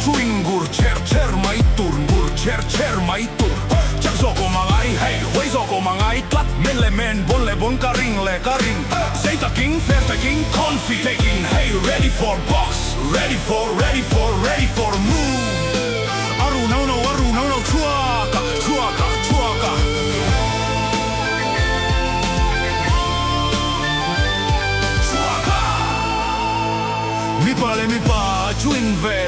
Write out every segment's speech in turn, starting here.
주인gur cher maitur gur cher maitur Jaksoko mangai hei Weisoko mangai tlat Melle men bolle bon karing le karing Seita king ferte king confite king Hey ready for box Ready for move Aru no chuaka Mi pa chuin ve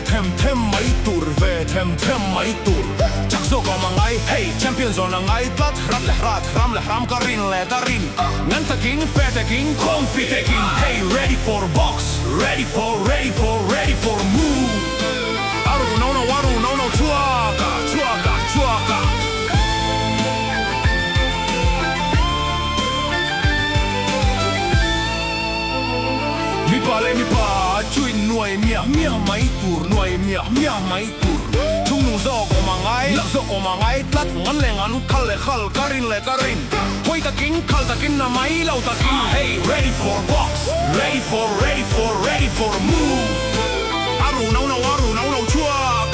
them maitur Jaksoko mangai hey champion zone ngai tlat ram le ram karin Nganta king fete king confite king Hey ready for box Ready for move Aru no chuaka Mi pa chuin nuai mia maitur Chung nung zoko mangai tlat ngan le ngan khal karin Hoita king khal ta kin na mai lau ta king Hey ready for box Ready for move Aru no chuaka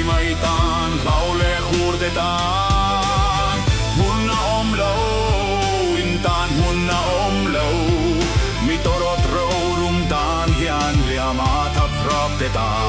Maitan laule hurtetaan Hunna omlau intaan hunna omlau Mitorot roulumtaan hian liamaata proptetaan